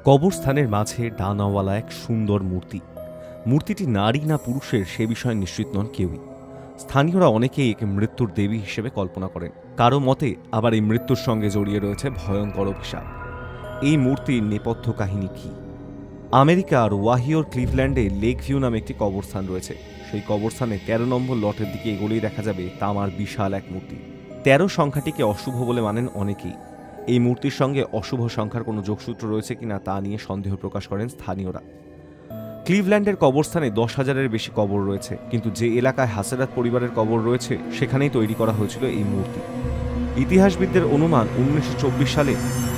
কবরস্থানের মাঝে ডানাওয়ালা এক সুন্দর মূর্তি। মূর্তিটি নারী না পুরুষের সে বিষয়ে নিশ্চিত নন কেউই। স্থানীয়রা অনেকেই একে মৃত্যুর দেবী হিসেবে কল্পনা করেন, কারো মতে আবার এই মৃত্যুর সঙ্গে জড়িয়ে রয়েছে ভয়ঙ্কর অভিশাপ। এই মূর্তির নেপথ্য কাহিনী কি? আমেরিকার ওয়াহিওর ক্লিভল্যান্ডে লেক ভিউ নামে একটি কবরস্থান রয়েছে। সেই কবরস্থানে ১৩ নম্বর লটের দিকে এগোলেই দেখা যাবে তামার বিশাল এক মূর্তি। ১৩ সংখ্যাটিকে অশুভ বলে মানেন অনেকেই। এই মূর্তির সঙ্গে অশুভ সংখ্যার কোনো যোগসূত্র রয়েছে কিনা তা নিয়ে সন্দেহ প্রকাশ করেন স্থানীয়রা। ক্লিভল্যান্ডের কবরস্থানে ১০,০০০-এর বেশি কবর রয়েছে, কিন্তু যে এলাকায় হাসেরাত পরিবারের কবর রয়েছে সেখানেই তৈরি করা হয়েছিল এই মূর্তি। ইতিহাসবিদদের অনুমান ১৯২৪ সালে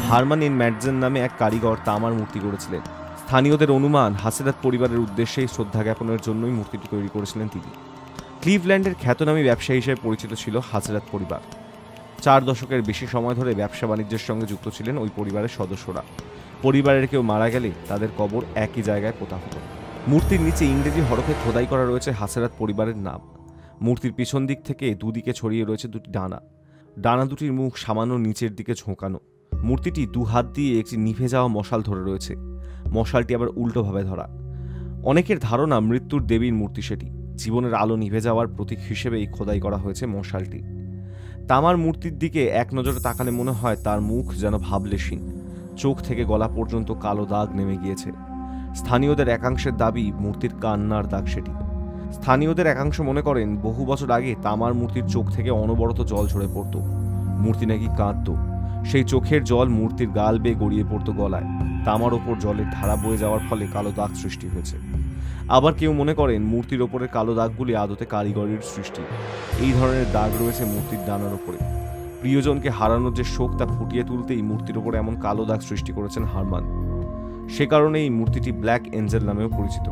হারমান ইন ম্যাডজেন নামে এক কারিগর তামার মূর্তি গড়েছিলেন। স্থানীয়দের অনুমান হাসেরাত পরিবারের উদ্দেশ্যেই শ্রদ্ধা জ্ঞাপনের জন্যই মূর্তিটি তৈরি করেছিলেন তিনি। ক্লিভল্যান্ডের খ্যাতনামী ব্যবসায়ী হিসেবে পরিচিত ছিল হাসেরাত পরিবার। ৪ দশকের বেশি সময় ধরে ব্যবসা বাণিজ্যের সঙ্গে যুক্ত ছিলেন ওই পরিবারের সদস্যরা। পরিবারের কেউ মারা গেলে তাদের কবর একই জায়গায় পোতা হতো। মূর্তির নিচে ইংরেজি হরফে খোদাই করা রয়েছে হাসেরাত পরিবারের নাম। মূর্তির পিছন দিক থেকে দুদিকে ছড়িয়ে রয়েছে দুটি ডানা। ডানা দুটির মুখ সামান্য নিচের দিকে ঝোঁকানো। মূর্তিটি ২ হাত দিয়ে একটি নিভে যাওয়া মশাল ধরে রয়েছে। মশালটি আবার উল্টোভাবে ধরা। অনেকের ধারণা মৃত্যুর দেবীর মূর্তি সেটি। জীবনের আলো নিভে যাওয়ার প্রতীক হিসেবে এই খোদাই করা হয়েছে মশালটি। তামার মূর্তির দিকে এক নজরে তাকালে মনে হয় তার মুখ যেন ভাবলেশীন। চোখ থেকে গলা পর্যন্ত কালো দাগ নেমে গিয়েছে। স্থানীয়দের একাংশের দাবি মূর্তির কান্নার দাগ সেটি। স্থানীয়দের একাংশ মনে করেন বহু বছর আগে তামার মূর্তির চোখ থেকে অনবরত জল ঝরে পড়ত। মূর্তি নাকি কাঁদত। সেই চোখের জল মূর্তির গাল বেয়ে গড়িয়ে পড়ত গলায়। তামার ওপর জলের ধারা বয়ে যাওয়ার ফলে কালো দাগ সৃষ্টি হয়েছে। আবার কেউ মনে করেন মূর্তির ওপরের কালো দাগগুলি আদতে কারিগরির সৃষ্টি। এই ধরনের দাগ রয়েছে মূর্তির ডানার ওপরে। প্রিয়জনকে হারানোর যে শোক তা ফুটিয়ে তুলতেই মূর্তির ওপরে এমন কালো দাগ সৃষ্টি করেছেন হারমান। সে কারণে এই মূর্তিটি ব্ল্যাক এঞ্জেল নামেও পরিচিত।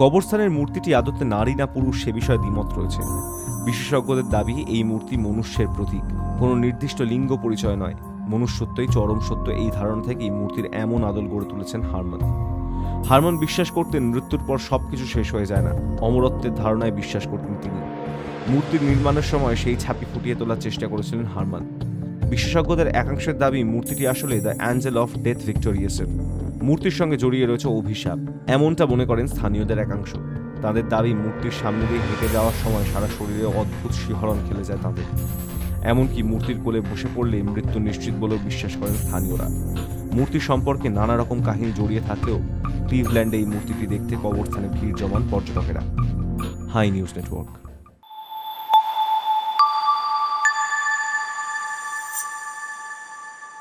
কবরস্থানের মূর্তিটি আদতে নারী না পুরুষ সে বিষয়ে দ্বিমত রয়েছে। বিশেষজ্ঞদের দাবি এই মূর্তি মনুষ্যের প্রতীক, কোনো নির্দিষ্ট লিঙ্গ পরিচয় নয়। মনুষ্যত্বই চরম সত্য, এই ধারণা থেকেই মূর্তির এমন আদল গড়ে তুলেছেন হারমান। হারমান বিশ্বাস করতেন মৃত্যুর পর সবকিছু শেষ হয়ে যায় না, অমরত্বের ধারণায় বিশ্বাস করতেন তিনি। মূর্তির নির্মাণের সময় সেই ছাপি ফুটিয়ে তোলার চেষ্টা করেছিলেন হারমান। বিশেষজ্ঞদের একাংশের দাবি মূর্তিটি আসলে দ্য অ্যাঞ্জেল অফ ডেথ ভিক্টোরিয়াসের। মূর্তির সঙ্গে জড়িয়ে রয়েছে অভিশাপ, এমনটা মনে করেন স্থানীয়দের একাংশ। তাদের দাবি মূর্তির সামনে দিয়ে হেঁটে যাওয়ার সময় সারা শরীরে অদ্ভুত শিহরণ খেলে যায় তাদের। এমনকি মূর্তির কোলে বসে পড়লে মৃত্যু নিশ্চিত বলেও বিশ্বাস করেন স্থানীয়রা। মূর্তি সম্পর্কে নানা রকম কাহিনী জড়িয়ে থাকলেও ক্লিভল্যান্ডে এই মূর্তিটি দেখতে কবরস্থানে ভিড় জমান পর্যটকেরা। Hi news network.